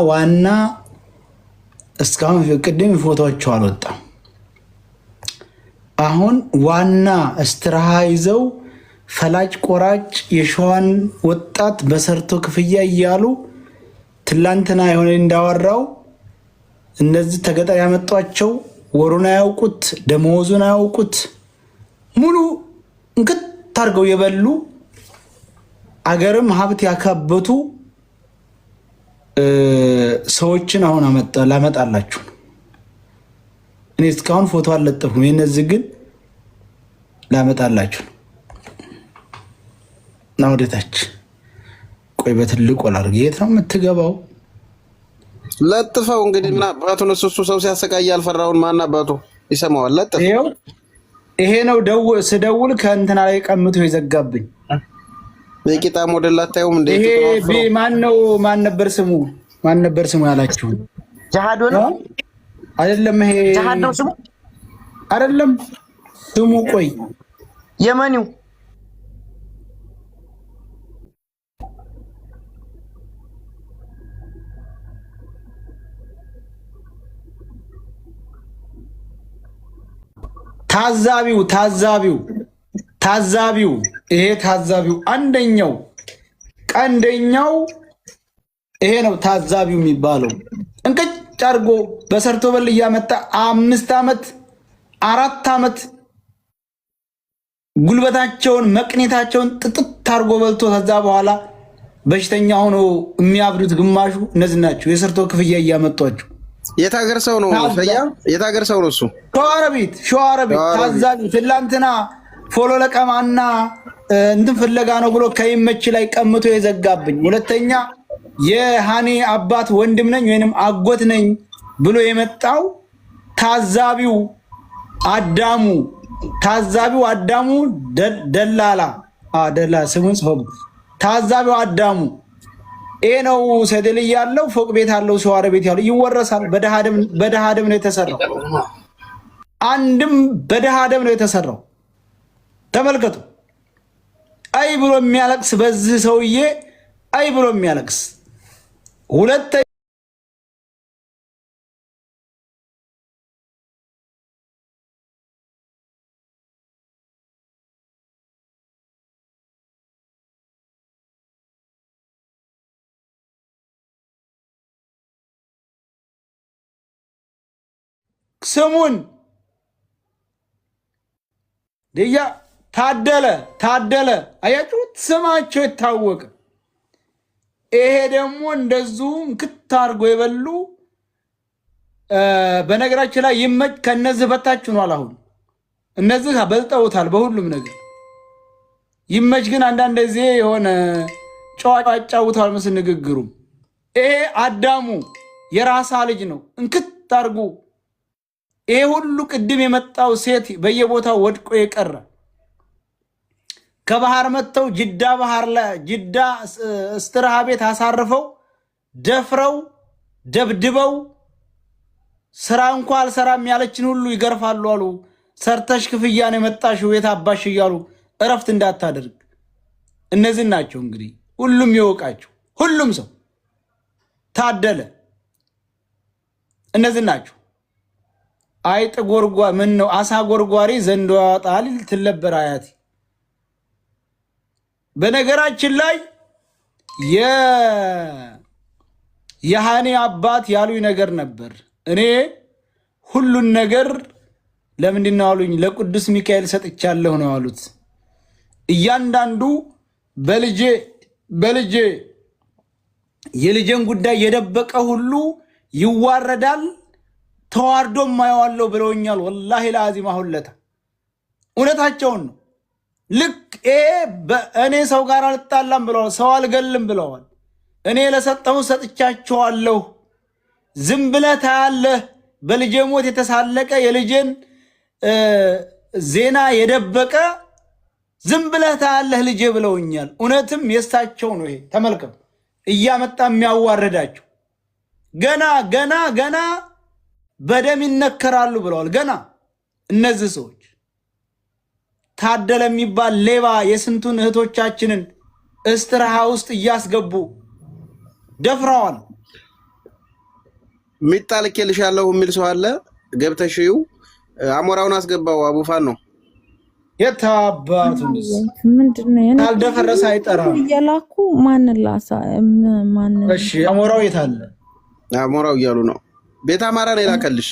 ዋና እስካሁን ቅድም ፎቶቸው አልወጣም። አሁን ዋና እስትራሃ ይዘው ፈላጭ ቆራጭ የሸዋን ወጣት በሰርቶ ክፍያ እያሉ ትላንትና የሆነ እንዳወራው እነዚህ ተገጠር ያመጧቸው ወሩን አያውቁት ደሞዙን አያውቁት ሙሉ እንክት ታርገው የበሉ አገርም ሀብት ያካበቱ ሰዎችን አሁን ላመጣላችሁ ነው። እኔ እስካሁን ፎቶ አልለጠፍኩም። የነዚህ ግን ላመጣላችሁ ነው። ና ወደታች ቆይ፣ በትልቁ ላድርግ። የት ነው የምትገባው? ለጥፈው እንግዲህ ምን አባቱ ነው እሱ ሰው ሲያሰቃይ ያልፈራውን ማን አባቱ ይሰማዋል? ለጥፈው። ይሄ ነው ስደውል ከእንትና ላይ ቀምቶ ይዘጋብኝ። በቂጣ ሞዴል አታዩም እንዴ? ይሄ ማን ነበር ስሙ ያላችሁ? ጃሃዶ ነው አይደለም? ይሄ ጃሃዶ ስሙ አይደለም ስሙ። ቆይ የመኒው ታዛቢው ይሄ ታዛቢው ቀንደኛው ይሄ ነው። ታዛቢው የሚባለው እንቅጭ አድርጎ በሰርቶ በል እያመጣ 5 ዓመት 4 ዓመት ጉልበታቸውን መቅኔታቸውን ጥጥት አድርጎ በልቶ ከዛ በኋላ በሽተኛ ሆኖ የሚያብዱት ግማሹ እነዚህ ናቸው። የሰርቶ ክፍያ እያመጧቸው። የት ሀገር ሰው ነው? የት ሀገር ሰው ነው እሱ? ሸዋሮቢት ታዛቢ ትላንትና ፎሎ ለቀማና እንትን ፍለጋ ነው ብሎ ከይመች ላይ ቀምቶ የዘጋብኝ። ሁለተኛ የሃኔ አባት ወንድም ነኝ ወይንም አጎት ነኝ ብሎ የመጣው ታዛቢው አዳሙ ደላላ ስሙን ጽፎ ታዛቢው አዳሙ ይሄ ነው። ሰደል ያለው ፎቅ ቤት አለው ሸዋሮቢት ያለው ይወረሳል። በደሃ ደም ነው የተሰራው። አንድም በደሃ ደም ነው የተሰራው። ተመልከቱ። አይ ብሎ የሚያለቅስ በዚህ ሰውዬ አይ ብሎ የሚያለቅስ ሁለተኛ ስሙን ደያ ታደለ አያችሁት? ስማቸው የታወቀ ይሄ ደግሞ እንደዚሁ እንክት አድርጎ የበሉ በነገራችን ላይ ይመች ከነዚህ በታች ሆኗል። አሁን እነዚህ በልጠውታል በሁሉም ነገር። ይመች ግን አንዳንድ ጊዜ የሆነ ጨዋታ ያጫውታል መስል ንግግሩ። ይሄ አዳሙ የራሳ ልጅ ነው። እንክት አድርጎ ይሄ ሁሉ ቅድም የመጣው ሴት በየቦታው ወድቆ የቀረ ከባህር መጥተው ጅዳ እስትራሃ ቤት አሳርፈው ደፍረው ደብድበው ስራ እንኳ አልሰራም ያለችን ሁሉ ይገርፋሉ አሉ። ሰርተሽ ክፍያ ነው የመጣሽው የት አባሽ እያሉ እረፍት እንዳታደርግ። እነዚህ ናቸው እንግዲህ ሁሉም ይወቃቸው። ሁሉም ሰው ታደለ እነዚህ ናቸው። አይጥ ጎርጓሪ ምን ነው አሳ ጎርጓሪ ዘንዶ ያወጣል ትለበር አያቴ። በነገራችን ላይ የሃኔ አባት ያሉኝ ነገር ነበር። እኔ ሁሉን ነገር ለምንድን ነው አሉኝ? ለቅዱስ ሚካኤል ሰጥቻለሁ ነው ያሉት። እያንዳንዱ በልጄ የልጄን ጉዳይ የደበቀ ሁሉ ይዋረዳል ተዋርዶ ማየዋለው ብለውኛል። ወላሂ ለአዚም አሁለታ እውነታቸውን ነው። ልክ እኔ ሰው ጋር አልጣላም ብለዋል። ሰው አልገልም ብለዋል። እኔ ለሰጠሁ ሰጥቻቸዋለሁ። ዝም ብለህ ታያለህ። በልጄ ሞት የተሳለቀ የልጄን ዜና የደበቀ ዝም ብለህ ታያለህ ልጄ ብለውኛል። እውነትም የሳቸው ነው። ይሄ ተመልከቱ፣ እያመጣ የሚያዋርዳቸው ገና በደም ይነከራሉ ብለዋል። ገና እነዚህ ሰዎች ታደለ የሚባል ሌባ የስንቱን እህቶቻችንን እስትራሃ ውስጥ እያስገቡ ደፍረዋል። ሚጣልከልሻለሁ የሚል ሰው አለ ገብተሽው አሞራውን አስገባው አቡፋን ነው የታባቱንስ ምንድነው ካልደፈረሰ አይጠራም እያላኩ ማንላሳ ማን እሺ አሞራው የታለ አሞራው እያሉ ነው ቤት አማራ ነው የላከልሽ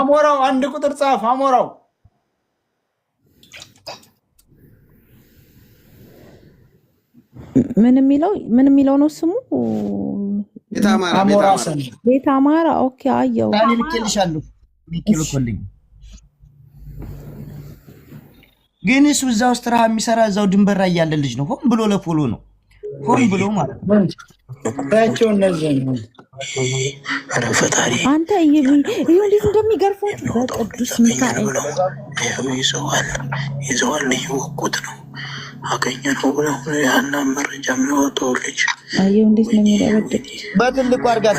አሞራው አንድ ቁጥር ጻፍ አሞራው ምን የሚለው ነው ስሙ ቤት አማራ ኦኬ አየው ታኒ ልከልሻለሁ ሚኪልኩልኝ ግን እሱ እዛው ስትራ የሚሰራ እዛው ድንበር ላይ ያለ ልጅ ነው ሆን ብሎ ለፎሎ ነው ሆን ብሎ ማለት ነው ታቸው እነዚህ ነው ፈጣሪ አንተ እንዴት እንደሚገርፋችሁ በቅዱስ ሚካኤል ይዘዋል ይወቁት ነው አገኘነው ብለው ያና መረጃ የሚወጣው ልጅ አየው እንዴት ነው የሚያደርግ በትልቁ አርጋት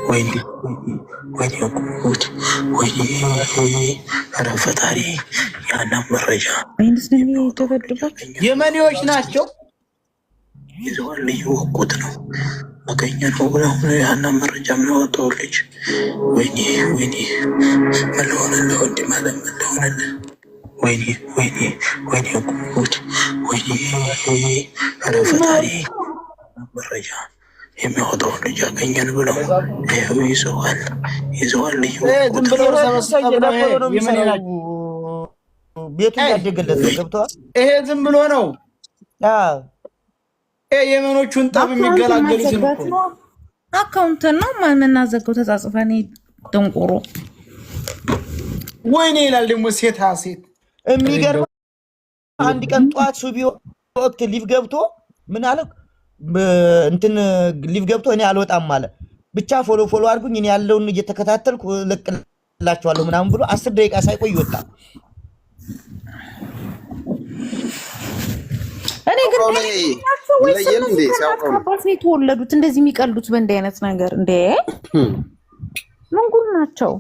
ወይኔ ፈጣሪ ያና መረጃ እንዴት ነው የሚደበድባቸው የመኒዎች ናቸው ይዘዋል ይወቁት ነው አገኘነው ብለው ያና መረጃ የሚወጣው ልጅ ወይኔ መለሆነ ለወንድ ማለት መለሆነ ወይኔ ጉድ ወይኔ ፈጣሪ መረጃ የሚያወጣው ልጅ አገኘን ብለው ይዘዋል ዝም ብሎ ቤቱን ያደገለት ገብተዋል ይሄ ዝም ብሎ ነው የመኖቹን ጠብ የሚገላገሉት ነው አካውንት ነው ማንናዘገው ተጻጽፈን ደንቆሮ ወይኔ ይላል ደግሞ ሴት የሚገርም አንድ ቀን ጧት ሱቢ ወቅት ሊቭ ገብቶ ምን አለ እንትን ሊቭ ገብቶ እኔ አልወጣም አለ ብቻ ፎሎ አድርጉኝ እኔ ያለውን እየተከታተልኩ ለቅላችኋለሁ ምናምን ብሎ 10 ደቂቃ ሳይቆይ ወጣ እኔ ግን አባስ ነው የተወለዱት እንደዚህ የሚቀልዱት በእንደ አይነት ነገር እንዴ ምን ጉድ ናቸው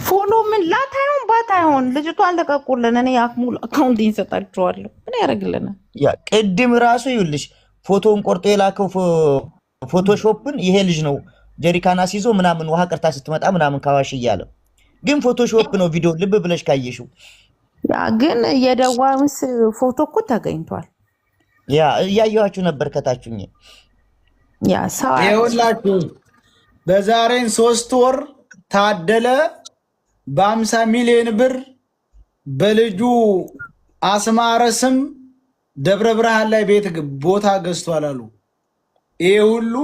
ፎሎ ምን ላታዩን ባታዩን ልጅቷን ለቀቁልን እኔ አክሙል አካውንት ይሰጣቸዋለሁ ምን ያደርግልናል ያ ቅድም ራሱ ይውልሽ ፎቶን ቆርጦ የላከው ፎቶሾፕን ይሄ ልጅ ነው ጀሪካና ሲዞ ምናምን ውሃ ቀርታ ስትመጣ ምናምን ካዋሽ ይያለ ግን ፎቶሾፕ ነው ቪዲዮ ልብ ብለሽ ካየሽው ያ ግን የደዋምስ ፎቶ እኮ ተገኝቷል ያ ያያያችሁ ነበር ከታችሁኝ ያ ሰው ይኸውላችሁ በዛሬን 3 ወር ታደለ በ50 ሚሊዮን ብር በልጁ አስማረ ስም ደብረ ብርሃን ላይ ቤት ቦታ ገዝቷል አሉ ይሄ ሁሉ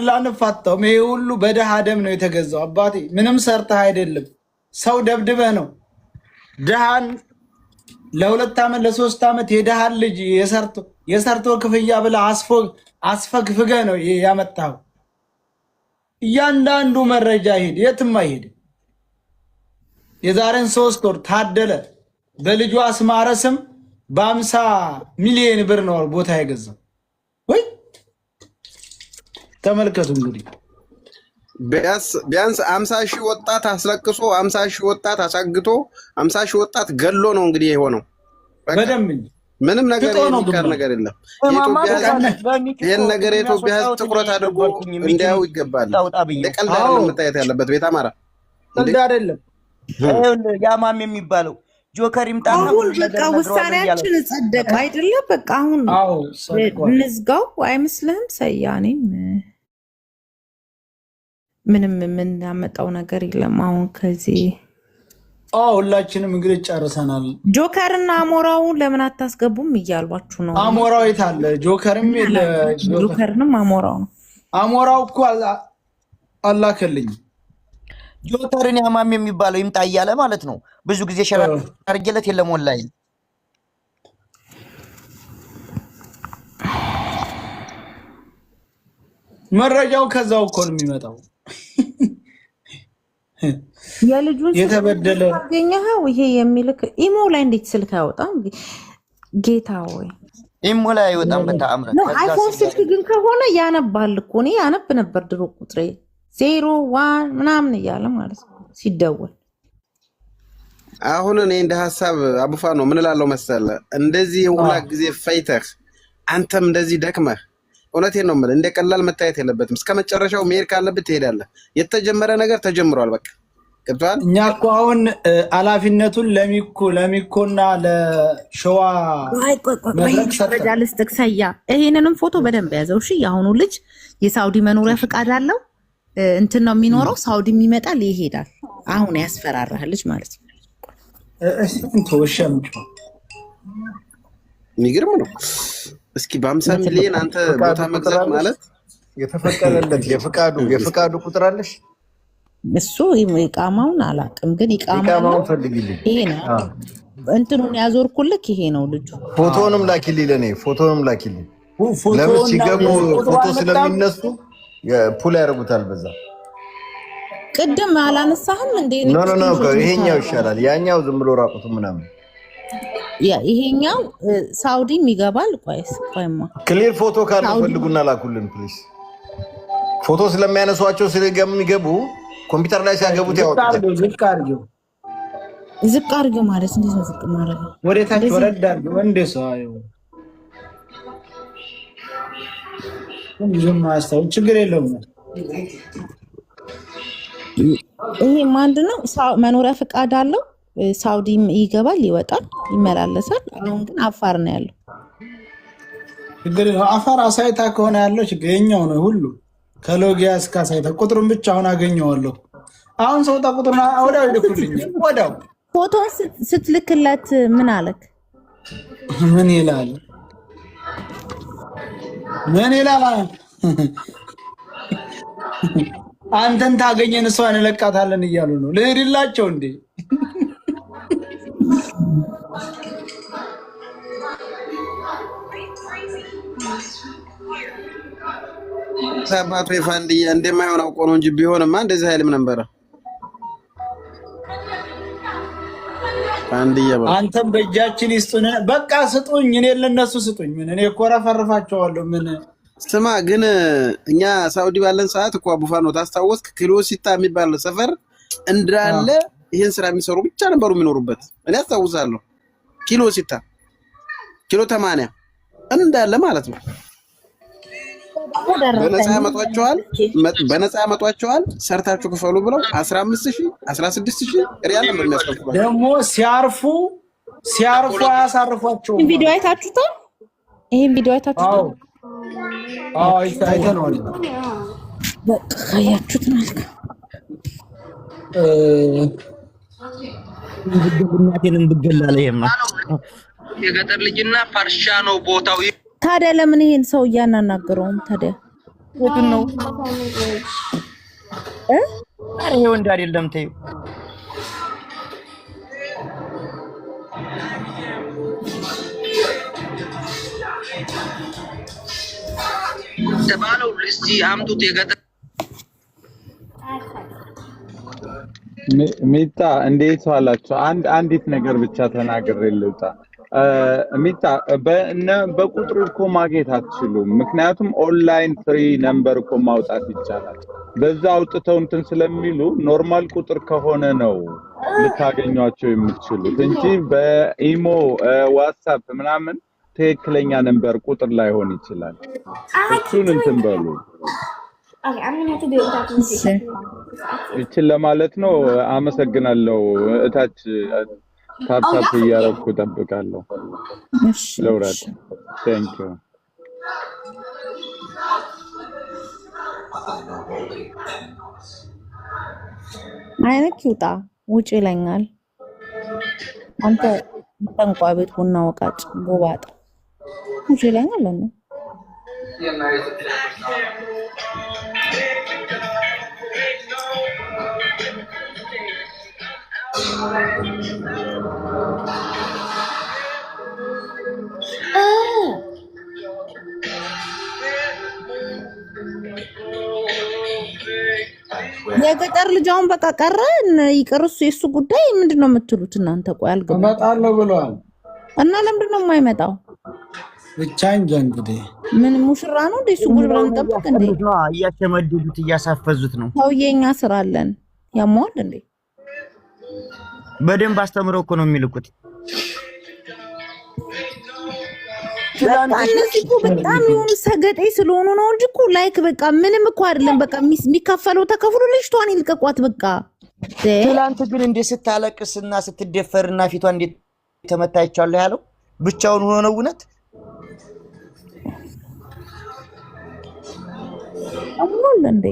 ላንፋታውም ይሄ ሁሉ በደሃ ደም ነው የተገዛው አባቴ ምንም ሰርተህ አይደለም ሰው ደብድበህ ነው ደሃን ለ2 ዓመት ለ3 ዓመት የደሃን ልጅ የሰርቶ ክፍያ ብለህ አስፈግፍገህ ነው ያመጣው እያንዳንዱ መረጃ ሄድ የትም አይሄድ የዛሬን 3 ወር ታደለ በልጁ አስማረ ስም በ50 ሚሊዮን ብር ነው ቦታ የገዛው ወይ ተመልከቱ እንግዲህ ቢያንስ 50 ሺህ ወጣት አስለቅሶ 50 ሺህ ወጣት አሳግቶ 50 ሺህ ወጣት ገሎ ነው እንግዲህ የሆነው በደም ምንም ነገር የሚቀር ነገር የለም ይሄን ነገር የኢትዮጵያ ሕዝብ ትኩረት አድርጎ እንዲያው ይገባል ለቀልድ አይደለም መታየት ያለበት ቤት አማራ ቀልድ አይደለም ያማም የሚባለው ጆከር ይምጣና በቃ ውሳኔያችን ጸደቀ አይደለም በቃ አሁን እንዝጋው አይመስልህም ሰያኔም ምንም ምን ያመጣው ነገር የለም አሁን ከዚህ ሁላችንም እንግዲህ ጨርሰናል ጆከርና አሞራውን ለምን አታስገቡም እያልዋችሁ ነው አሞራው የታለ ጆከርም የለ ጆከርንም አሞራው ነው አሞራው እኮ አላከልኝ ጆከርን ያማም የሚባለው ይምጣ እያለ ማለት ነው ብዙ ጊዜ ሸራ አርገለት የለም ወላይ መረጃው ከዛው እኮ ነው የሚመጣው የልጁን የተበደለ ያገኘኸው ይሄ የሚልክ ኢሞ ላይ እንዴት ስልክ አይወጣም ጌታ ወይ ኢሞ ላይ አይወጣም በተአምር ነው አይፎን ስልክ ግን ከሆነ ያነባል እኮ ነው ያነብ ነበር ድሮ ቁጥሬ 01 ምናምን እያለ ማለት ነው ሲደወል አሁን እኔ እንደ ሐሳብ አቡፋ ነው ምን እላለሁ መሰለ እንደዚህ ሁላ ጊዜ ፈይተህ አንተም እንደዚህ ደክመህ እውነቴን ነው የምልህ። እንደ ቀላል መታየት የለበትም። እስከ መጨረሻው መሄድ ካለብህ ትሄዳለህ። የተጀመረ ነገር ተጀምሯል። በቃ ገብቶሃል። እኛ እኮ አሁን ኃላፊነቱን ለሚኮና ለሸዋ መረጃ ልስጥክ። ሰያ ይሄንንም ፎቶ በደንብ ያዘው። እሺ የአሁኑ ልጅ የሳውዲ መኖሪያ ፈቃድ አለው እንትን ነው የሚኖረው። ሳውዲ ይመጣል ይሄዳል። አሁን ያስፈራራህ ልጅ ማለት ነው። የሚገርም ነው። እስኪ በ50 ሚሊዮን አንተ ቦታ መግዛት ማለት የተፈቀደለት የፍቃዱ ቁጥር አለሽ? እሱ ኢቃማውን አላውቅም፣ ግን ኢቃማውን ፈልግልኝ። ይሄ ነው እንትኑን ያዞርኩልክ። ይሄ ነው ልጁ። ፎቶንም ላኪልኝ፣ ለኔ ፎቶንም ላኪልኝ። ለምን ሲገቡ ፎቶ ስለሚነሱ ፑል ያደርጉታል። በዛ ቅድም አላነሳህም እንዴ? ኖ ይሄኛው ይሻላል። ያኛው ዝም ብሎ ራቁቱ ምናምን። ይሄኛው ሳውዲም ይገባል። ቆይማ ክሊር ፎቶ ካለ ፈልጉና ላኩልን ፕሊዝ። ፎቶ ስለሚያነሷቸው ስለሚገቡ ኮምፒውተር ላይ ሲያገቡት ያወጡታል። ዝቅ አድርገው ማለት እንዴት ነው? ዝቅ ማለት ወደ ታች ወረድ አድርገው እንደ ሰው አይው እንጂማ አስተው ችግር የለውም። ይሄ ምንድን ነው? መኖሪያ ፈቃድ አለው። ሳውዲ ይገባል፣ ይወጣል፣ ይመላለሳል። አሁን ግን አፋር ነው ያለው። ችግር ነው። አፋር አሳይታ ከሆነ ያለው ችግርኛው ነው ሁሉ ከሎጊያ እስከ አሳይታ ቁጥሩን ብቻ አሁን አገኘዋለሁ። አሁን ሰውጣ ቁጥሩን ወዳው ይልኩልኛል። ወዳው ፎቶ ስትልክለት ምን አለክ? ምን ይላል? አንተን ታገኘን እሷን እንለቃታለን እያሉ ነው። ልሄድላቸው እንዴ? ሰባቱ የፋንድያ እንደማይሆን አውቆ ነው እንጂ ቢሆንማ እንደዚህ አይልም ነበረ። ፋንድያ አንተም በእጃችን ይስጡን። በቃ ስጡኝ፣ እኔ ለነሱ ስጡኝ። ምን እኔ እኮ ረፈርፋቸዋለሁ። ምን ስማ ግን እኛ ሳውዲ ባለን ሰዓት እኮ አቡፋኖ ታስታወስክ? ኪሎ ሲታ የሚባል ሰፈር እንዳለ ይሄን ስራ የሚሰሩ ብቻ ነበሩ የሚኖሩበት። እኔ አስታውሳለሁ። ኪሎ ሲታ ኪሎ 80 እንዳለ ማለት ነው። በነፃ ያመጧቸዋል። ሰርታችሁ ክፈሉ ብለው 15000 16000 ሪያል ነበር የሚያስከፍሉት። ደግሞ ሲያርፉ አያሳርፏቸውም። ቪዲዮ አይታችሁታል? ይሄን ቪዲዮ አይታችሁታል? አዎ አይተነዋል። በቃ ያያችሁት ማለት ነው። እናቴንም ብገላለ ይሄማ የገጠር ልጅና ፋርሻ ነው ቦታው። ታዲያ ለምን ይሄን ሰው እያናናገረውም? ታዲያ ወቱን ነው አረ ይሄ ወንድ አይደለም። ተይው ተባለው ልስቲ አምጡት። የገጠር ሚጣ እንዴት ዋላችሁ? አንዲት ነገር ብቻ ተናግሬ ልውጣ። ሚጣ በቁጥር እኮ ማግኘት አትችሉም። ምክንያቱም ኦንላይን ፍሪ ነምበር እኮ ማውጣት ይቻላል። በዛ አውጥተው እንትን ስለሚሉ ኖርማል ቁጥር ከሆነ ነው ልታገኟቸው የምትችሉት እንጂ በኢሞ ዋትስአፕ ምናምን ትክክለኛ ነምበር ቁጥር ላይሆን ይችላል። እሱን እንትን በሉ። ይችን ለማለት ነው። አመሰግናለሁ። እታች ታፕታፕ እያረኩ እጠብቃለሁ። ለውራት ቴንክ ዩ። አይነክ ይውጣ ውጭ ይለኛል። አንተ ጠንቋይ ቤት ቡና ወቃጭ ጎባጣ ውጭ ይለኛል። ለኔ የገጠር ልጅውን በቃ ቀረ ይቀርሱ። የሱ ጉዳይ ምንድነው የምትሉት እናንተ? ቆይ አልገባም። እመጣለሁ ብለዋል እና ለምንድነው የማይመጣው? ብቻ እንጂ እንግዲህ ምን ሙሽራ ነው እንዴ? እሱ ጉድ ብለን ጠብቅ እንዴ? እያሸመደዱት እያሳፈዙት ነው። ሰውዬኛ ስራ አለን ያሟል እንዴ? በደንብ አስተምረው እኮ ነው የሚልኩት። እነዚህ እኮ በጣም የሆኑ ሰገጤ ስለሆኑ ነው እንጂ እኮ ላይክ በቃ ምንም እኮ አይደለም። በቃ የሚከፈለው ተከፍሎ ልጅቷን ይልቀቋት በቃ። ትላንት ግን እንዴት ስታለቅስና ስትደፈርና ፊቷ እንዴት ተመታይቻለሁ ያለው ብቻውን ሆኖ ነው እውነት አሞል እንዴ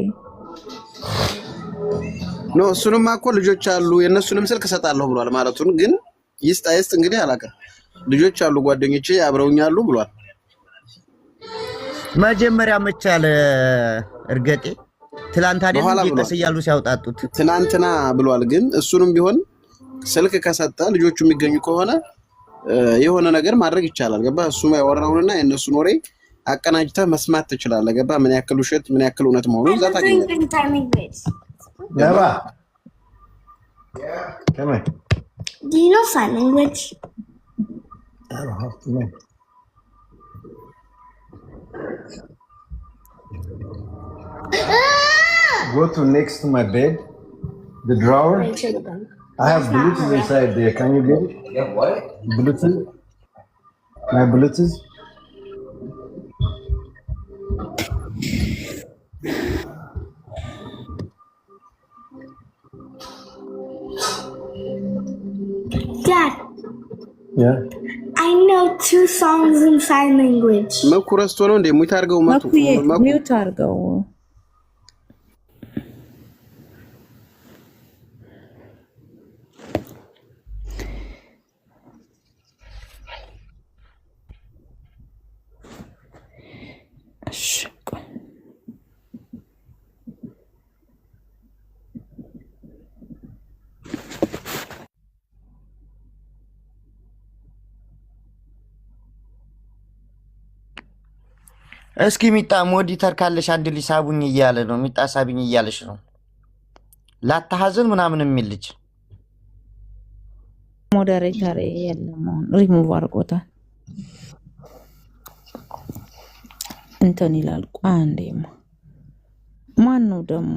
ኖ እሱንማ እኮ ልጆች አሉ የነሱንም ስልክ እሰጣለሁ ብሏል ማለቱን ግን ይስጣይስት እንግዲህ አላውቅም። ልጆች አሉ ጓደኞቼ አብረውኛሉ ብሏል። መጀመሪያ መቻለ እርገጤ ትላንት አይደል ጌታስ እያሉ ሲያውጣጡት ትናንትና ብሏል። ግን እሱንም ቢሆን ስልክ ከሰጠ ልጆቹ የሚገኙ ከሆነ የሆነ ነገር ማድረግ ይቻላል። ገባ እሱማ ያወራውንና የነሱን ወሬ አቀናጅተህ መስማት ትችላለህ። ገባ ምን ያክል ውሸት ምን ያክል እውነት መሆኑን እዛ ታገኛለህ። ገባ Come on. Do you know sign language? I don't have to know. Go to next to my bed, the drawer. I have Bluetooth inside there. Can you get it? Yeah, what? Bluetooth. My Bluetooth. Dad. Yeah. I know 2 songs in sign language. መኩ ረስቶ ነው እንደ ሙት አድርገው መጡ ሚውት አድርገው እስኪ ሚጣ ሞዲተር ካለሽ አንድ ሊሳቡኝ እያለ ነው። ሚጣ ሳቢኝ እያለሽ ነው። ላታሐዘን ምናምን የሚል ልጅ ሞዴሬተር የለም ሪሙቭ አድርጎታል። እንትን ይላል አንዴማ ማን ነው ደግሞ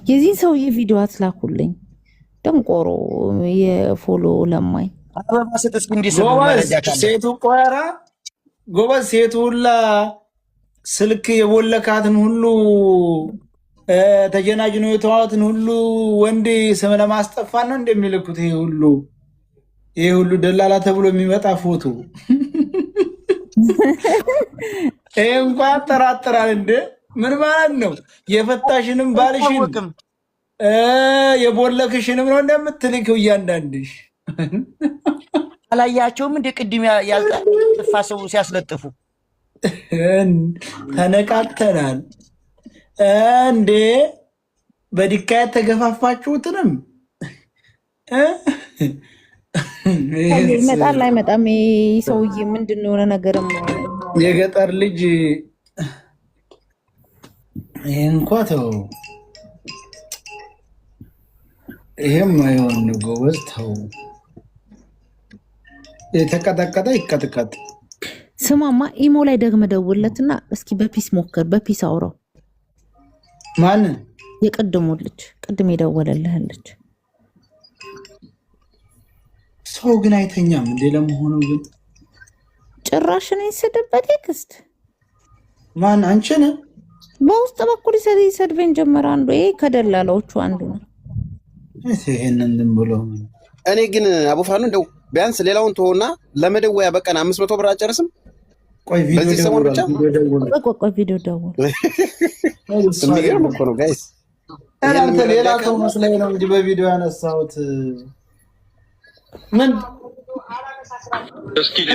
የዚህ ሰውዬ ቪዲዮ አትላኩልኝ። ደንቆሮ የፎሎ ለማኝ አበባ ስጥስ እንዲስ ሴቱ ቆራ ጎበዝ ሴቱ ሁላ ስልክ የቦለካትን ሁሉ ተጀናጅኖ የተዋትን ሁሉ ወንድ ስም ለማስጠፋት ነው እንደሚልኩት። ይሄ ሁሉ ደላላ ተብሎ የሚመጣ ፎቶ ይሄ እንኳን ጠራጥራል እንደ ምን ማለት ነው? የፈታሽንም ባልሽን የቦለክሽንም ነው እንደምትልከው እያንዳንድሽ አላያቸውም እንደ ቅድም ያልጠፋ ሰው ሲያስለጥፉ ተነቃቅተናል እንዴ በዲካየት ተገፋፋችሁትንም ይመጣል አይመጣም ሰውዬ ምንድን ነው የሆነ ነገርም የገጠር ልጅ ይሄ እንኳን ተው ይሄም አይሆን ጎበዝ ተው የተቀጠቀጠ ይቀጥቀጥ ስማማ ኢሞ ላይ ደግመ ደውለትና እስኪ በፒስ ሞክር በፒስ አውራው ማን የቀደሙ ልጅ ቅድም የደወለልህ ልጅ ሰው ግን አይተኛም እንዴ ለመሆኑ ግን ጭራሽ ነው ይሰደበት ቴክስት ማን አንቺ ነህ በውስጥ በኩል ይሰድበን ጀመረ አንዱ ይሄ ከደላላዎቹ አንዱ ነው ይሄንን ዝም ብሎ እኔ ግን አቡፋኑ እንደው ቢያንስ ሌላውን ተውና ለመደወያ በቀን 500 ብር አጨርስም ቆይ ቪዲዮ ደውል የሚገርም እኮ ነው ጋይስ አንተ ሌላ ሰው መስለኝ ነው እንጂ በቪዲዮ ያነሳሁት ምን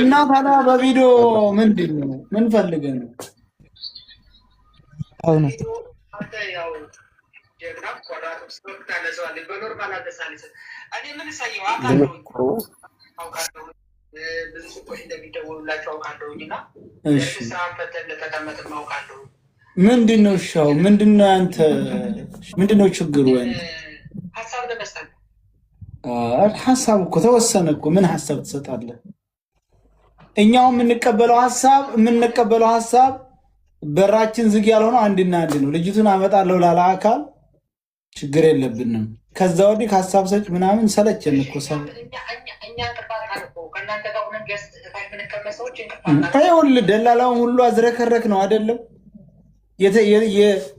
እና ታዲያ በቪዲዮ ምንድን ነው ምን ፈልገህ ነው አሁን ምንድነው ሻው ምንድነው አንተ ምንድነው ችግሩ ወይ ሐሳብ እኮ ተወሰነ እኮ ምን ሐሳብ ትሰጣለህ እኛው የምንቀበለው ሐሳብ በራችን ዝግ ያልሆነው አንድና አንድ ነው። ልጅቱን አመጣለሁ ላለ አካል ችግር የለብንም። ከዛ ወዲህ ከሐሳብ ሰጭ ምናምን ሰለቸን እኮ ሰው ይኸውልህ ደላላውን ሁሉ አዝረከረክ ነው አይደለም?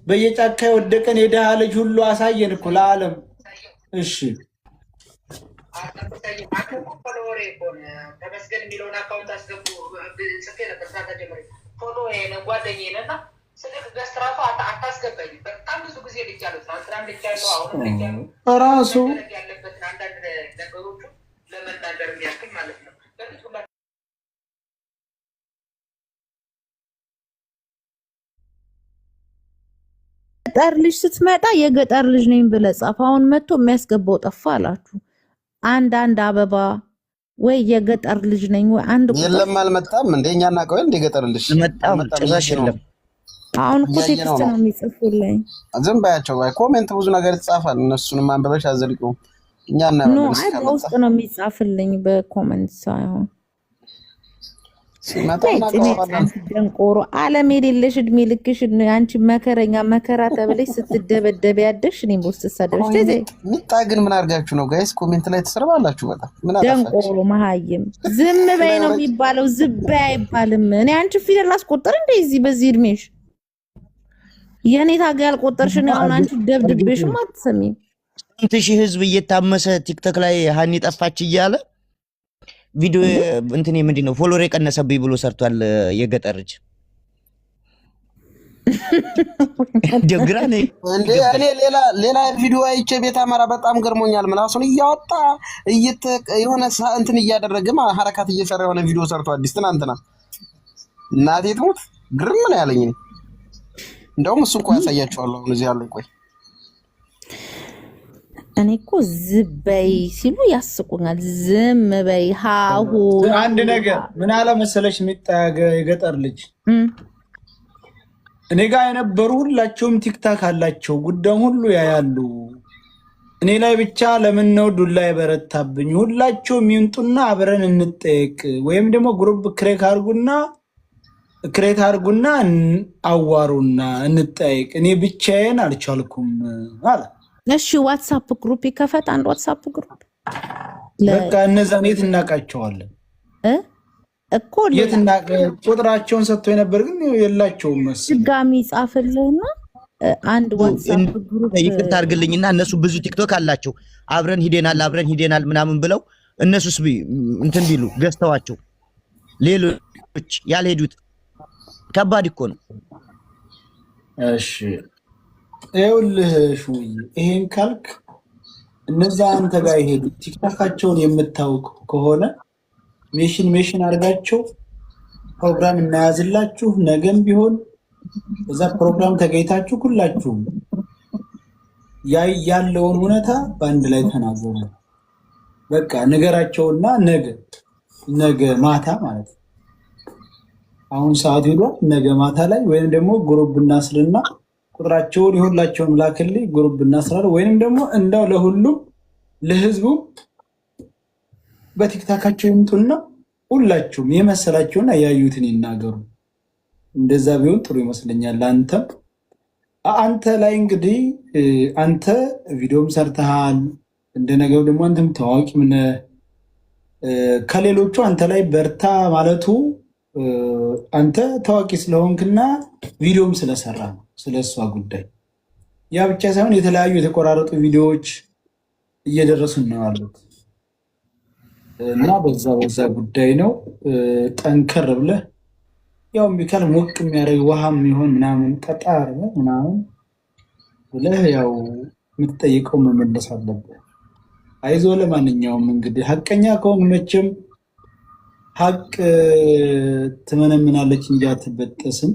በየጫካ የወደቀን የድሃ ልጅ ሁሉ አሳየን እኮ ለዓለም። እሺ ተመስገን የሚለውን አካውንት አስገቡ ጽፌ ነበር። ፎሎ ጓደኛዬን እና ስልክ ገዝት ራሱ አታስገባኝ። በጣም ብዙ ጊዜ ልጃለሁ። ትናንትናም ልጃለሁ። አሁንም ራሱ ያለበትን አንዳንድ ነገሮቹ ለመናገር የሚያክል ማለት ነው። ገጠር ልጅ ስትመጣ የገጠር ልጅ ነኝ ብለህ ጻፍ። አሁን መጥቶ የሚያስገባው ጠፋ አላችሁ። አንድ አበባ ወይ የገጠር ልጅ ነኝ ወይ አንድ ቁጥር የለም አልመጣም። እንደኛ እናቀው እንደ ገጠር ልጅ መጣም ጭራሽ የለም። አሁን እኮ ቴክስት ነው የሚጽፉልኝ። ዝም ባያቸው ባይ ኮሜንት ብዙ ነገር ይጻፋል። እነሱንም አንበበሽ አዘልቂው እኛ እና በውስጥ ነው የሚጻፍልኝ በኮሜንት ሳይሆን ደንቆሮ ዓለም የሌለሽ እድሜ ልክሽ አንቺ መከረኛ መከራ ተብለሽ ስትደበደብ ያደሽ እኔም በውስጥ ሰደብሽ ሚጣ ግን ምን አድርጋችሁ ነው ጋይስ? ኮሜንት ላይ ተሰርባላችሁ። በጣም ምን አጣፋችሁ? ደንቆሮ መሀይም ዝም በይ ነው የሚባለው፣ ዝም በይ አይባልም። እኔ አንቺ ፊደል ላስቆጥር እንደዚህ በዚህ እድሜሽ የኔ ታጋ ያልቆጠርሽ ነው። አሁን አንቺ ደብድቤሽም አትሰሚም። ስንት ሺህ ህዝብ እየታመሰ ቲክቶክ ላይ ሀኒ ጠፋች እያለ ቪዲዮ እንትን ምንድን ነው ፎሎወር የቀነሰብኝ ብሎ ሰርቷል። የገጠር ልጅ ደግራ ነኝ እንዴ እኔ ሌላ ቪዲዮ አይቼ ቤት አማራ በጣም ገርሞኛል። ምላሱን እያወጣ የሆነ እንትን እያደረገ ሐረካት እየሰራ የሆነ ቪዲዮ ሰርቷል። አዲስ ትናንትና እናቴ ትሙት ግርም ነው ያለኝ። እንደውም እሱ እንኳን ያሳያቸዋለሁ አሁን እዚህ ያለው። ቆይ እኔ እኮ ዝም በይ ሲሉ ያስቁኛል። ዝም በይ ሃሁ አንድ ነገር ምን አለ መሰለሽ የሚጣገ የገጠር ልጅ እኔ ጋር የነበሩ ሁላቸውም ቲክታክ አላቸው፣ ጉዳዩን ሁሉ ያያሉ። እኔ ላይ ብቻ ለምን ነው ዱላ የበረታብኝ? ሁላቸውም ይምጡና አብረን እንጠየቅ፣ ወይም ደግሞ ግሩፕ ክሬት አድርጉና አዋሩና እንጠየቅ። እኔ ብቻዬን አልቻልኩም አለ። እሺ ዋትስአፕ ግሩፕ ይከፈት፣ አንድ ዋትስአፕ ግሩፕ በቃ እነዛን የት እናውቃቸዋለን እኮ ቁጥራቸውን ሰጥቶ የነበር ግን የላቸውም መሰለኝ። ድጋሚ ጻፍልህና አንድ ዋትስአፕ ግሩፕ ይቅርታ አድርግልኝና እነሱ ብዙ ቲክቶክ አላቸው። አብረን ሂደናል ምናምን ብለው እነሱስ እንትን ቢሉ ገዝተዋቸው ሌሎች ያልሄዱት ከባድ እኮ ነው። እሺ ይኸውልህ ሹይ ይሄን ካልክ እነዛ አንተ ጋር ይሄዱ ቲክቶካቸውን የምታውቅ ከሆነ ሜሽን አድርጋቸው ፕሮግራም እናያዝላችሁ። ነገም ቢሆን እዛ ፕሮግራም ተገኝታችሁ ሁላችሁም ያለውን እውነታ በአንድ ላይ ተናገሩ። በቃ ነገራቸውና ነገ ማታ ማለት ነው። አሁን ሰዓት ሄዷል። ነገ ማታ ላይ ወይም ደግሞ ግሩፕ እናስርና ቁጥራቸውን የሁላቸውን ላክልኝ ግሩፕ እናስራለን። ወይንም ደግሞ እንዳው ለሁሉም ለህዝቡ በቲክታካቸው ይምጡና ሁላችሁም የመሰላቸውና ያዩትን ይናገሩ። እንደዛ ቢሆን ጥሩ ይመስለኛል። አንተ ላይ እንግዲህ አንተ ቪዲዮም ሰርተሃል፣ እንደነገሩ ደግሞ አንተም ታዋቂ ምን ከሌሎቹ አንተ ላይ በርታ ማለቱ አንተ ታዋቂ ስለሆንክና ቪዲዮም ስለሰራ ነው። ስለሷ ጉዳይ ያ ብቻ ሳይሆን የተለያዩ የተቆራረጡ ቪዲዮዎች እየደረሱን ነው ያሉት እና በዛ ጉዳይ ነው ጠንከር ብለህ ያው ቢካል ሞቅ የሚያደርግ ውሃም ይሆን ምናምን ጠጣር ምናምን ብለህ ያው የምትጠይቀው መመለስ አለብህ። አይዞ ለማንኛውም እንግዲህ ሀቀኛ ከሆንክ መቼም ሀቅ ትመነምናለች እንጂ አትበጠስም።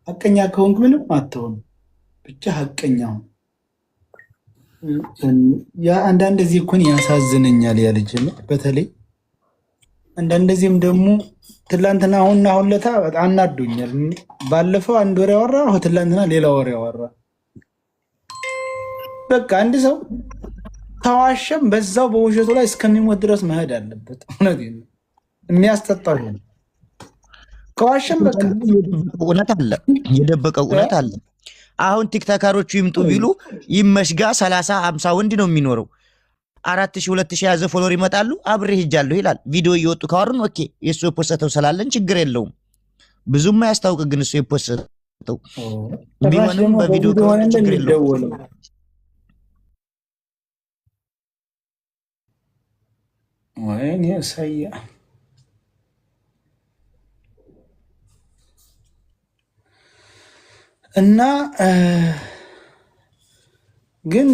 ሀቀኛ ከሆንክ ምንም አትሆን፣ ብቻ ሀቀኛ ሁን። አንዳንድ ጊዜ እኮ ያሳዝነኛል ያ ልጅ በተለይ አንዳንድ ጊዜም ደግሞ ትላንትና አሁን ለታ በጣም አናዶኛል። ባለፈው አንድ ወሬ ያወራ፣ ትላንትና ሌላ ወሬ ያወራ። በቃ አንድ ሰው ተዋሸም በዛው በውሸቱ ላይ እስከሚሞት ድረስ መሄድ አለበት። እውነቴን ነው። የሚያስጠጣው ከዋሸም በቃ የደበቀው እውነት አለ። አሁን ቲክቶከሮቹ ይምጡ ቢሉ ይመሽጋ 30 50 ወንድ ነው የሚኖረው። 4000 2000 ያዘ ፎሎወር ይመጣሉ። አብሬ ሄጃለሁ ይላል። ቪዲዮ እየወጡ ካወሩን ኦኬ፣ የሱ የፖስተው ስላለን ችግር የለውም። ብዙም ያስታውቅ ግን እሱ የፖስተው ቢሆንም በቪዲዮ ከሆነ ችግር የለውም። ወይኔ ሰያ እና ግን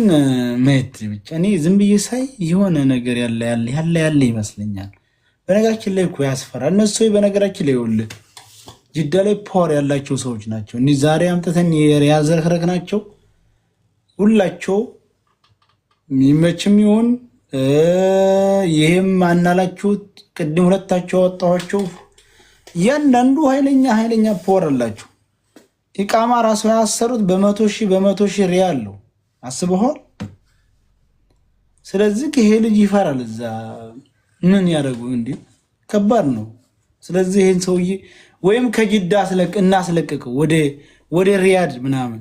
ማየት ብቻ እኔ ዝም ብዬ ሳይ የሆነ ነገር ያለ ይመስለኛል። በነገራችን ላይ እኮ ያስፈራል። እነሱ በነገራችን ላይ ይኸውልህ ጅዳ ላይ ፓወር ያላቸው ሰዎች ናቸው። እኒ ዛሬ አምጥተን ያዘረክረክ ናቸው ሁላቸው የሚመችም ይሁን ይህም አናላችሁት ቅድም ሁለታቸው ያወጣኋቸው እያንዳንዱ ኃይለኛ ፓወር አላቸው። ኢቃማ ራሱ ያሰሩት በመቶ ሺህ ሪያል ነው። አስበኋል። ስለዚህ ይሄ ልጅ ይፈራል። እዛ ምን ያደርጉ እንዴ? ከባድ ነው። ስለዚህ ይሄን ሰውዬ ወይም ከጅዳ እናስለቅቀው ወደ ሪያድ ምናምን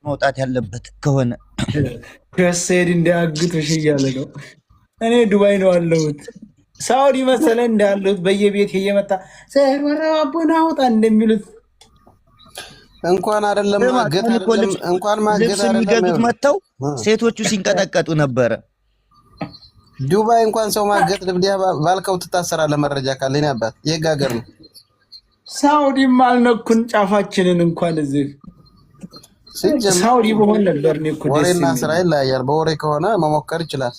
መውጣት ያለበት ከሆነ ከሰይድ እንዳያግጡሽ እያለ ነው። እኔ ዱባይ ነው አለሁት። ሳውዲ መሰለ እንዳሉት በየቤት እየመጣ ሰይድ ወራቡና አውጣ እንደሚሉት እንኳን አይደለም ማገት አይደለም እንኳን ማገት አይደለም መተው ሴቶቹ ሲንቀጠቀጡ ነበረ። ዱባይ እንኳን ሰው ማገት ልብዲያ ባልከው ትታሰራለህ። መረጃ ካለኝ አባት የጋገር ነው። ሳውዲም አልነኩን ጫፋችንን እንኳን እዚህ ሳውዲ በሆነ ነበር ነው እኮ ወሬና እስራኤል ላይ ያር በወሬ ከሆነ መሞከር ይችላል።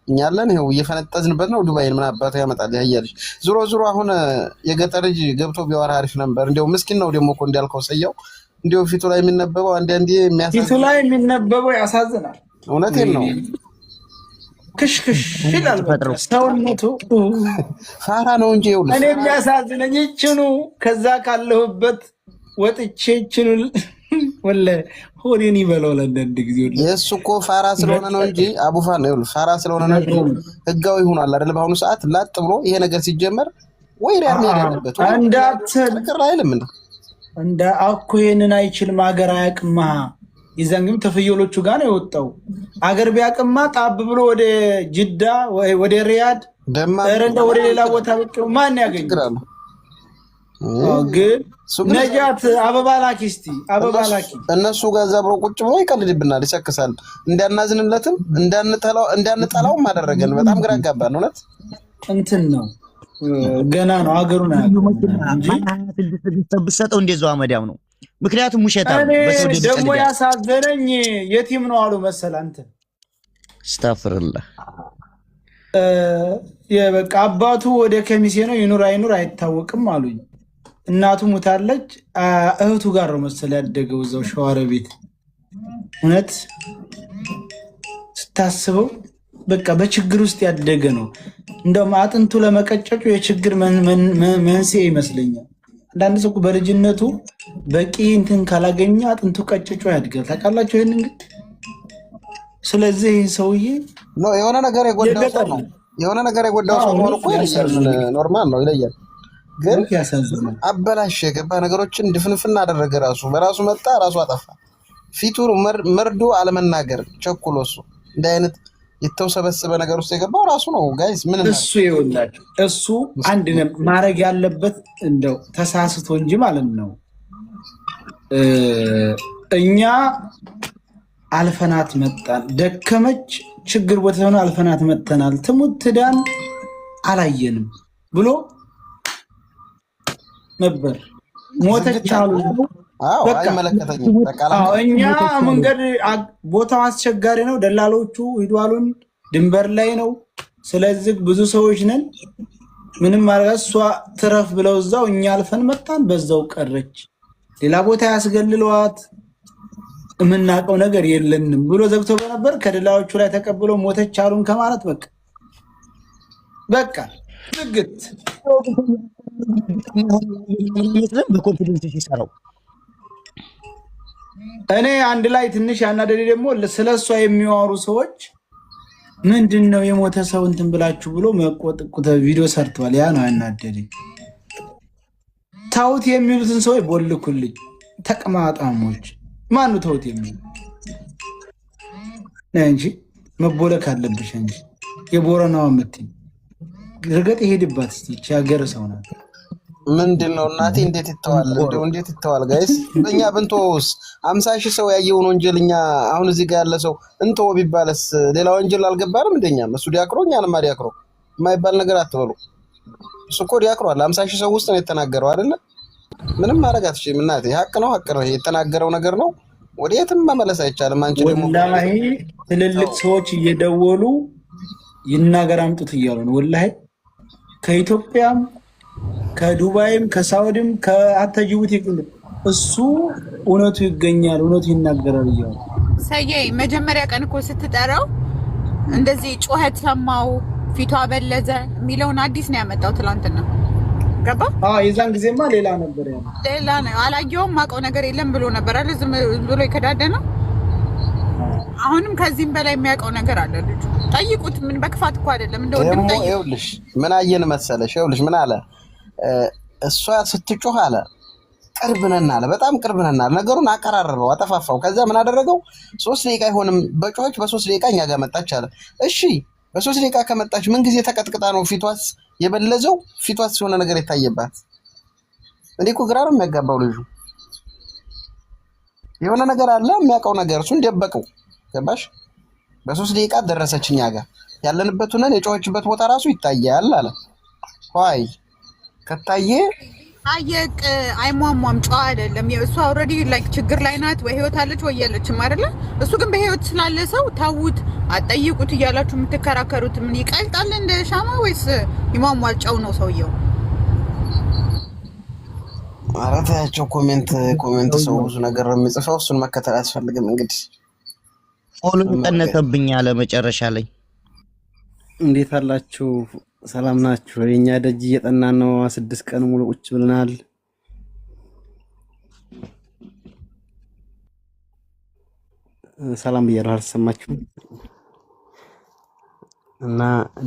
እኛለን ይሄው እየፈነጠዝንበት ነው። ዱባይን ምን አባቱ ያመጣል ያያልሽ። ዙሮ አሁን የገጠር ልጅ ገብቶ ቢያወራ አሪፍ ነበር። እንደው ምስኪን ነው ደግሞ እኮ እንዳልከው ሰየው እንደው ፊቱ ላይ የሚነበበው አንዴ የሚያሳዝን ፊቱ ላይ የሚነበበው ያሳዝናል። እውነቴን ነው። ክሽክሽ ይላል ሰውነቱ ፋራ ነው እንጂ ይኸውልህ እኔ የሚያሳዝነኝ ይችኑ ከዛ ካለሁበት ወጥቼ ይችኑ ወለ ሆዴን ይበላው ለአንዳንድ ጊዜ የእሱ እኮ ፋራ ስለሆነ ነው እንጂ አቡፋን ነው ይኸውልህ ፋራ ስለሆነ ነው እንጂ ህጋዊ ሆኗል አይደል? በአሁኑ ሰዓት ላጥ ብሎ ይሄ ነገር ሲጀመር ወይ ሪያል ሜዳ ያለበት እንዳትል አይልም እንደ አኮ ይሄንን አይችልም። ሀገር አያቅማ ይዘን ግን ተፍየሎቹ ጋር ነው የወጣው። አገር ቢያቅማ ጣብ ብሎ ወደ ጅዳ ወደ ሪያድ ረንደ ወደ ሌላ ቦታ ብቅ ማን ያገኛል? ግን ነጃት አበባ ላኪ እስቲ አበባ ላኪ እነሱ ጋር ዛብሮ ቁጭ ብሎ ይቀልድብናል፣ ይሰክሳል። እንዳናዝንለትም እንዳንጠላውም አደረገን። በጣም ግራ አጋባን። እውነት እንትን ነው ገና ነው ሀገሩን ብትሰጠው እንደዛው አመዳም ነው። ምክንያቱም ውሸታ ደግሞ ያሳዘነኝ የቲም ነው አሉ መሰል አንተ አስተፍርልህ የበቃ አባቱ ወደ ከሚሴ ነው ይኑር አይኑር አይታወቅም አሉኝ። እናቱ ሙታለች። እህቱ ጋር ነው መሰል ያደገው እዛው ሸዋሮ ቤት። እውነት ስታስበው በቃ በችግር ውስጥ ያደገ ነው። እንደውም አጥንቱ ለመቀጨጩ የችግር መንስኤ ይመስለኛል። አንዳንድ ሰው በልጅነቱ በቂ እንትን ካላገኘ አጥንቱ ቀጭጮ ያድጋል። ታውቃላችሁ ይሄን እንግዲህ። ስለዚህ ሰውዬ ነው የሆነ ነገር የጎዳው ሰው ነው። የሆነ ነገር የጎዳው ሰው ነው እኮ ኖርማል ነው፣ ይለያል። ግን አበላሽ የገባ ነገሮችን ድፍንፍና አደረገ። ራሱ በራሱ መጣ፣ ራሱ አጠፋ። ፊቱ መርዶ አለመናገር ቸኩሎ እሱ እንደ አይነት የተውሰበሰበ ነገር ውስጥ የገባው ራሱ ነው። ጋይስ ምን እሱ ይወላችሁ እሱ አንድ ማድረግ ያለበት እንደው ተሳስቶ እንጂ ማለት ነው። እኛ አልፈናት መጣን፣ ደከመች ችግር ቦታ ሆነ አልፈናት መጥተናል፣ ትሙት ትዳን አላየንም ብሎ ነበር። ሞተች አሉ። እኛ መንገድ ቦታው አስቸጋሪ ነው፣ ደላሎቹ ሂዷሉን ድንበር ላይ ነው። ስለዚህ ብዙ ሰዎች ነን፣ ምንም ማድረግ እሷ ትረፍ ብለው እዛው እኛ አልፈን መጣን፣ በዛው ቀረች። ሌላ ቦታ ያስገልሏት የምናውቀው ነገር የለንም ብሎ ዘግቶ ነበር። ከደላሎቹ ላይ ተቀብሎ ሞተች አሉን ከማለት በቃ ዝግት በኮንፊደንስ ሲሰራው እኔ አንድ ላይ ትንሽ ያናደደ ደግሞ ስለሷ የሚያወሩ ሰዎች ምንድነው የሞተ ሰው እንትን ብላችሁ ብሎ መቆጥቁተ ቪዲዮ ሰርቷል። ያ ነው ያናደደኝ። ታውት የሚሉትን ሰው ቦልኩልኝ። ተቅማጣሞች ማኑ ታውት የሚሉ እንጂ መቦለክ አለብሽ እንጂ የቦረናው ምትይ ረገጥ ይሄድባት እስቲ ሀገር ሰው ናት። ምንድነው እናቴ እንዴት ይተዋል? እንደው እንዴት ይተዋል? ጋይስ በእኛ ብንተውስ 50 ሺህ ሰው ያየውን ወንጀልኛ አሁን እዚህ ጋር ያለ ሰው እንተው ቢባልስ ሌላ ወንጀል አልገባንም? እንደኛም እሱ ዲያክሮ እኛንም ዲያክሮ የማይባል ነገር አትበሉ። እሱ እኮ ዲያክሯል 50 ሺህ ሰው ውስጥ ነው የተናገረው አይደለ? ምንም ማድረግ አትችልም እናቴ። ሀቅ ነው የተናገረው ነገር ነው። ወዴትም መመለስ አይቻልም። አንቺ ደግሞ ወላሂ ትልልቅ ሰዎች እየደወሉ ይናገር አምጡት እያሉ ነው። ወላሂ ከኢትዮጵያም ከዱባይም ከሳውዲም ከአተጅቡት እሱ እውነቱ ይገኛል፣ እውነቱ ይናገራል እያሉ ሰዬ መጀመሪያ ቀን እኮ ስትጠራው እንደዚህ ጩኸት ሰማው ፊቷ በለዘ የሚለውን አዲስ ነው ያመጣው ትላንትና ገባ። የዛን ጊዜማ ሌላ ነበር ያለው። ሌላ ነው አላየውም ማውቀው ነገር የለም ብሎ ነበር አይደል? ዝም ብሎ የከዳደነው። አሁንም ከዚህም በላይ የሚያውቀው ነገር አለ ልጁ። ጠይቁት። ምን በክፋት እኮ አይደለም እንደው እንደምጠይቅ ይኸውልሽ ምን አየን መሰለሽ? ይኸውልሽ ምን አለ እሷ ስትጮህ አለ ቅርብ ነን አለ። በጣም ቅርብ ነን አለ። ነገሩን አቀራረበው፣ አጠፋፋው። ከዛ ምን አደረገው? 3 ደቂቃ አይሆንም በጮች በ3 ደቂቃ እኛ ጋር መጣች አለ። እሺ በ3 ደቂቃ ከመጣች ምን ጊዜ ተቀጥቅጣ ነው ፊቷስ የበለዘው? ፊቷስ የሆነ ነገር የታየባት? እንዴ እኮ ግራ ነው የሚያጋባው ልጁ። የሆነ ነገር አለ የሚያውቀው ነገር፣ እሱን ደበቀው። ገባሽ? በ3 ደቂቃ ደረሰች እኛ ጋር ያለንበት ሆነን የጮኸችበት ቦታ ራሱ ይታያል አለ። ዋይ ከታየ አየቅ አይሟሟም፣ ጨዋ አይደለም። እሷ ኦልሬዲ ላይክ ችግር ላይ ናት፣ ወይ ህይወት አለች ወይ የለችም አይደለ? እሱ ግን በህይወት ስላለ ሰው ታውት አጠይቁት እያላችሁ የምትከራከሩት ምን ይቀልጣል እንደ ሻማ ወይስ ይሟሟል? ጨው ነው ሰውየው። አራታቸው ኮሜንት ሰው ብዙ ነገር ነው የሚጽፈው። እሱን መከተል አያስፈልግም። እንግዲህ ፎሎ ቀነሰብኝ አለ መጨረሻ ላይ። እንዴት አላችሁ? ሰላም ናችሁ? የኛ ደጅ እየጠናን ነው። 6 ቀን ሙሉ ቁጭ ብለናል። ሰላም ብያለሁ። አልሰማችሁም? እና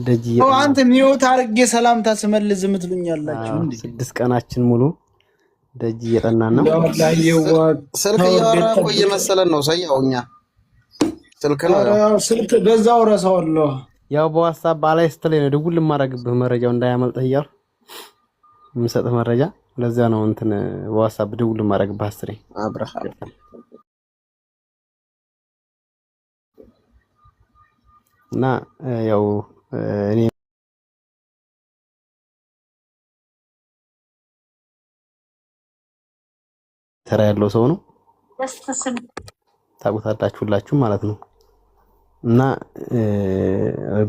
ደጅ አንተ ሚውት አድርጌ ሰላምታ ስመልስ ምትሉኛላችሁ እንዴ? 6 ቀናችን ሙሉ ደጅ እየጠናን ነው። ስልክ እያወራ ቆየ መሰለን ነው ሰያውኛ ስልክ ነው ስልክ በዛው ረሳውለሁ። ያው በዋትስአፕ ባላይ ስትለኝ ነው ደውል ማረግብህ መረጃው እንዳያመልጥህ እያልኩ የምሰጥህ መረጃ ለዛ ነው እንትን በዋትስአፕ ደውል ማረግብህ አስሬ አብራህ እና ያው እኔ ተራ ያለው ሰው ነው ታውቁታላችሁ ሁላችሁ ማለት ነው። እና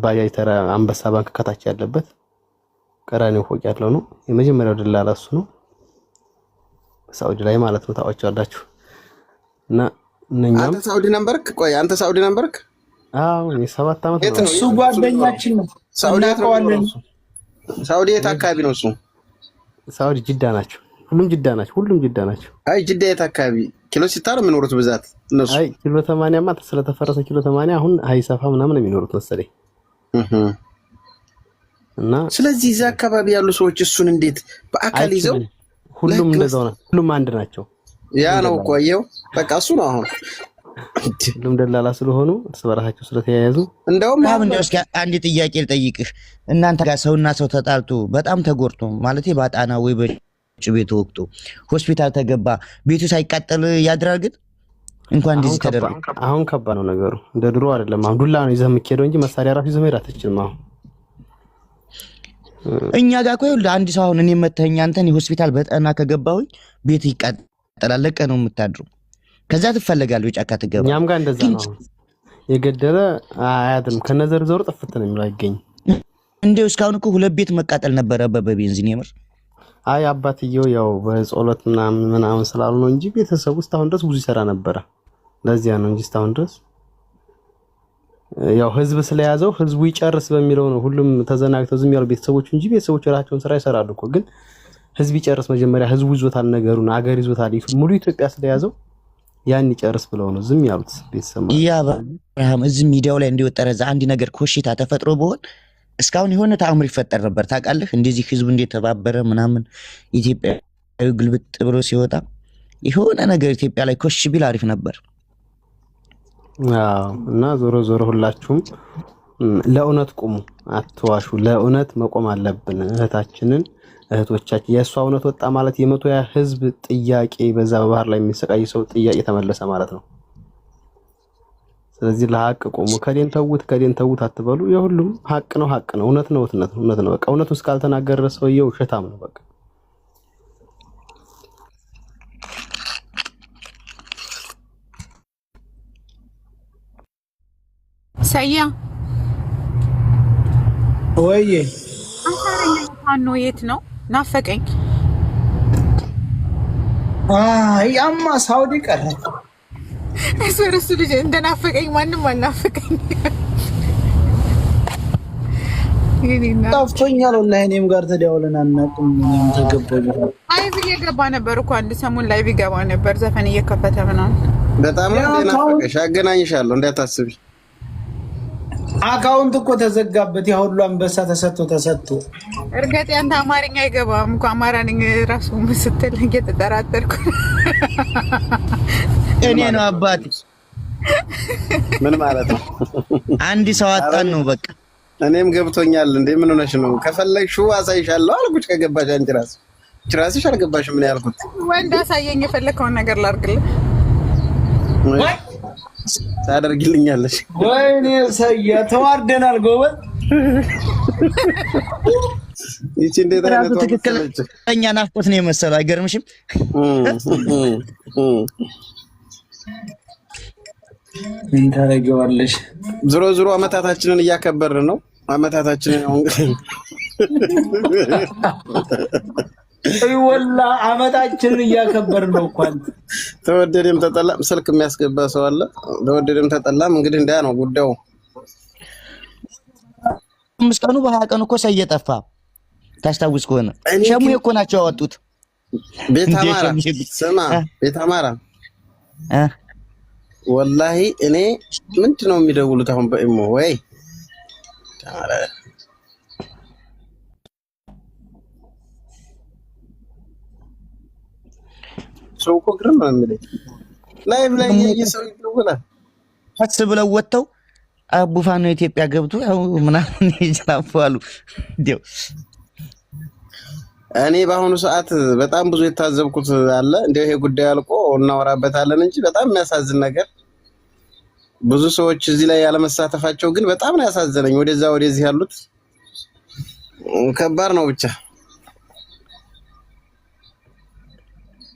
ባጃጅ ተራ አንበሳ ባንክ ከታች ያለበት ቀራኒው ፎቅ ያለው ነው። የመጀመሪያው ደላላ እሱ ነው ሳውዲ ላይ ማለት ነው። ታውቃላችሁ። እና እነኛም አንተ ሳውዲ ነበርክ? ቆይ አንተ ሳውዲ ነበርክ? አዎ እኔ 7 ዓመት ነው። እሱ ጓደኛችን ነው። ሳውዲ የት አካባቢ ነው እሱ? ሳውዲ ጅዳ ናቸው። ሁሉም ጅዳ ናቸው። አይ ጅዳ የት አካባቢ? ኪሎ ሲታር የሚኖሩት ብዛት እነሱ? አይ ኪሎ 80 ማ ስለተፈረሰ ኪሎ 80 አሁን ሀይሰፋ ምናምን የሚኖሩት መሰለኝ። እና ስለዚህ እዛ አካባቢ ያሉ ሰዎች እሱን እንዴት በአካል ይዘው ሁሉም እንደዛው ነው። ሁሉም አንድ ናቸው። ያ ነው ቆየው በቃ እሱ ነው። አሁን ሁሉም ደላላ ስለሆኑ እርስ በራሳቸው ስለተያያዙ እንደውም አሁን እስኪ አንድ ጥያቄ ልጠይቅህ። እናንተ ጋር ሰውና ሰው ተጣልቶ በጣም ተጎድቶ ማለት ባጣና ወይ ቤቱ ወቅቱ ሆስፒታል ተገባ ቤቱ ሳይቃጠል ያድራል። ግን እንኳን እንደዚህ ተደረገ። አሁን ከባድ ነው ነገሩ። እንደ ድሮ አይደለም። አሁን ዱላ ነው ይዘህ የምትሄደው እንጂ መሳሪያ ራሱ ይዘህ መሄድ አትችልም። አሁን እኛ ጋር እኮ ይኸውልህ አንድ ሰው አሁን እኔ መተኛ አንተን ሆስፒታል በጠና ከገባሁኝ ቤት ይቃጠላል። ለቀ ነው የምታድሩ። ከዛ ትፈልጋለህ ጫካ ትገባ። እኛም ጋር እንደዛ ነው። የገደለ አያድርም። ከነዘርዘሩ ጥፍት ነው የሚለው አይገኝ። እንደው እስካሁን እኮ 2 ቤት መቃጠል ነበረበት በቤንዚን የምር። አይ አባትየው ያው በጸሎት ምናምን ስላሉ ነው እንጂ ቤተሰብ ውስጥ አሁን ድረስ ብዙ ይሰራ ነበረ። ለዚያ ነው እንጂ አሁን ድረስ ያው ህዝብ ስለያዘው ህዝቡ ይጨርስ በሚለው ነው ሁሉም ተዘናግተው ዝም ያሉ ቤተሰቦች እንጂ ቤተሰቦች ራሳቸውን ስራ ይሰራሉ እኮ። ግን ህዝብ ይጨርስ መጀመሪያ። ህዝቡ ይዞታል ነገሩን፣ አገር ይዞታል። ሙሉ ኢትዮጵያ ስለያዘው ያን ይጨርስ ብለው ነው ዝም ያሉት ቤተሰብ። ያ አብርሃም እዚህ ሚዲያው ላይ እንዲወጠረ እዛ አንድ ነገር ኮሽታ ተፈጥሮ ቢሆን እስካሁን የሆነ ተአምር ይፈጠር ነበር። ታውቃለህ እንደዚህ ህዝቡ እንዴት ተባበረ ምናምን ኢትዮጵያዊ ግልብጥ ብሎ ሲወጣ የሆነ ነገር ኢትዮጵያ ላይ ኮሽ ቢል አሪፍ ነበር። እና ዞሮ ዞሮ ሁላችሁም ለእውነት ቁሙ፣ አትዋሹ። ለእውነት መቆም አለብን። እህቶቻችን የእሷ እውነት ወጣ ማለት የመቶ ያ ህዝብ ጥያቄ በዛ በባህር ላይ የሚሰቃይ ሰው ጥያቄ ተመለሰ ማለት ነው። ስለዚህ ለሀቅ ቁሙ። ከዴን ተውት አትበሉ። የሁሉም ሀቅ ነው፣ እውነት ነው። በቃ እውነቱን እስካልተናገረ ሰውየው ውሸታም ነው። በቃ ሰያ ወይ አሳረኛ የት ነው? ናፈቀኝ። ያማ ሳውዲ ቀረ። እሱ ልጅ እንደናፈቀኝ ማንም አልናፈቀኝ። ጠፍቶኛል ወላሂ። እኔም ጋር ተደዋውለን አናውቅም። እኔም ተገበለ ላይቭ እየገባ ነበር እኮ አንድ ሰሞን ላይቭ ይገባ ነበር ዘፈን እየከፈተ ምናምን። በጣም ናፈቀሽ። አገናኝሻለሁ እንዳታስቢ። አካውንት እኮ ተዘጋበት። ያ ሁሉ አንበሳ ተሰጥቶ እርግጥ ያንተ አማርኛ አይገባም እኮ አማራ ነኝ ራሱ ስትል እየተጠራጠርኩ እኔ ነው አባቴ። ምን ማለት ነው? አንድ ሰው አጣን ነው በቃ። እኔም ገብቶኛል። እንዴ ምን ሆነሽ ነው? ከፈለግሽው አሳይሻለሁ አልኩሽ። ከገባሽ አንቺ ራስሽ አልገባሽም። ምን ያልኩት ወንድ አሳየኝ፣ የፈለከውን ነገር ላድርግልህ። ወይ ታደርግልኛለሽ? ወይኔ ሰያ ተዋርደናል ጎበዝ። ይቺ እንዴት አይነት ትክክለኛ ናፍቆት ነው የመሰለው። አይገርምሽም? ምን ታረጋዋለሽ? ዞሮ አመታታችንን እያከበርን ነው። አመታታችንን ወላ አመታችንን እያከበርን ነው እኮ። ተወደደም ተጠላም ስልክ የሚያስገባ ሰው አለ። ተወደደም ተጠላም እንግዲህ እንዳ ነው ጉዳዩ። 5 ቀኑ በ20 ቀኑ እኮ ሳይጠፋ ታስታውስ ከሆነ ሸሙ እኮ ናቸው ያወጡት። ቤታማራ ስማ፣ ቤታማራ ወላሂ እኔ ምንድነው የሚደውሉት አሁን በኢሞ ወይ ሰው እኮ ግርም ነው የሚለኝ። ላይቭ ላይ የሰው ይደውላል ብለው ወጥተው አቡፋኖ ኢትዮጵያ ገብቶ ያው ምናምን ይላፋሉ። ዲው እኔ በአሁኑ ሰዓት በጣም ብዙ የታዘብኩት አለ። እንደው ይሄ ጉዳይ አልቆ እናወራበታለን እንጂ በጣም የሚያሳዝን ነገር ብዙ ሰዎች እዚህ ላይ ያለመሳተፋቸው ግን በጣም ነው ያሳዘነኝ። ወደዚህ ያሉት ከባድ ነው። ብቻ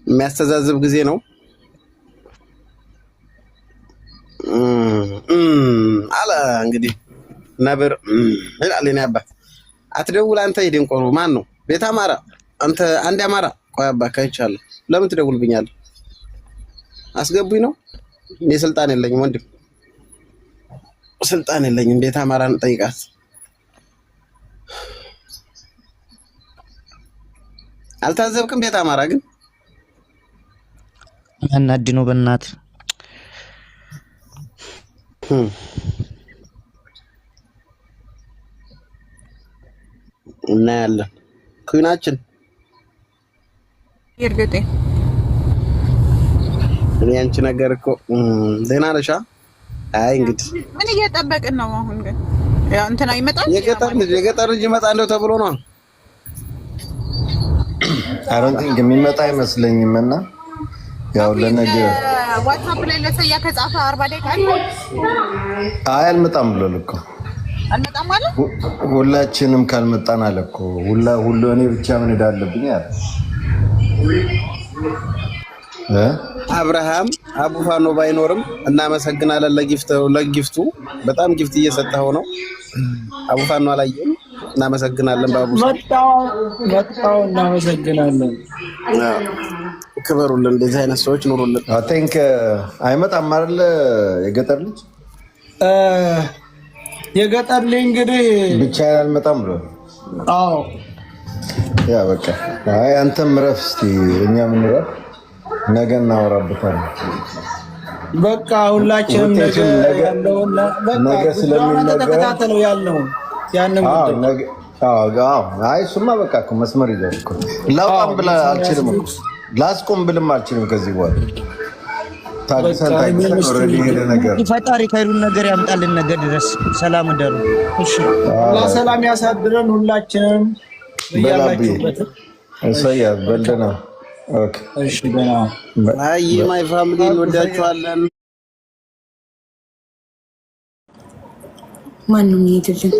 የሚያስተዛዝብ ጊዜ ነው። አላ እንግዲህ ነብር ይላል የኔ አባት። አትደውል አንተ ይደንቆሩ ማን ነው? ቤት አማራ አንተ አንድ አማራ ቆይ አባካ ይቻላል። ለምን ትደውልብኛለህ? አስገቡኝ ነው። እኔ ስልጣን የለኝም ወንድም፣ ስልጣን የለኝም። ቤት አማራን ጠይቃት። አልታዘብክም? ቤት አማራ ግን ያናድነው በእናት እና ያለ ኩናችን ይርገጤ እኔ አንቺ ነገር እኮ ደህና ነሽ? አይ እንግዲህ ምን እየጠበቅን ነው አሁን? ግን ያው እንትና ይመጣል። የገጠር ልጅ ይመጣ እንደው ተብሎ ነው። አሮንቲንግ የሚመጣ አይመስለኝም። እና ያው ለነገ ዋትስአፕ ላይ ለሰያ ከጻፈ 40 ደቂቃ አለ። አይ አልመጣም ብሎ ልኮ አልመጣም ማለት ሁላችንም ካልመጣን አለ እኮ ሁሉ እኔ ብቻ ምን ሄዳለብኝ አለ አብርሃም አቡፋኖ ባይኖርም እናመሰግናለን ለጊፍቱ በጣም ጊፍት እየሰጠው ነው። አቡፋኖ አላየም። እናመሰግናለን። ባቡ መጣው እናመሰግናለን። ክበሩልን። እንደዚህ አይነት ሰዎች ኑሩልን። አይ ቲንክ አይመጣም አይደል? የገጠር ልጅ እንግዲህ ብቻ አልመጣም ብሎ አዎ ያ በቃ አይ አንተም ረፍ እስቲ እኛ ምን ረፍ ነገ እናወራበታለን። በቃ ሁላችንም ነገ ያለውን ነገ ስለሚነገር ተከታተለው ያለውን ያንን ጉዳይ አይ እሱማ በቃ እኮ መስመር ይዘው እኮ ላውጣም ብላ አልችልም እኮ ላስቆም ብልም አልችልም። ከዚህ በኋላ ታግሰን ኦልሬዲ ሄደ ነገር ፈጣሪ ከይሩን ነገር ያምጣልን። ነገ ድረስ ሰላም ደሩ። እሺ ሰላም ያሳድረን ሁላችንም በያላችሁበት። እሰያ በልደና ኦኬ እሺ ገና አይ ማይ ፋሚሊ እንወዳችኋለን። ማንም ይሄድልን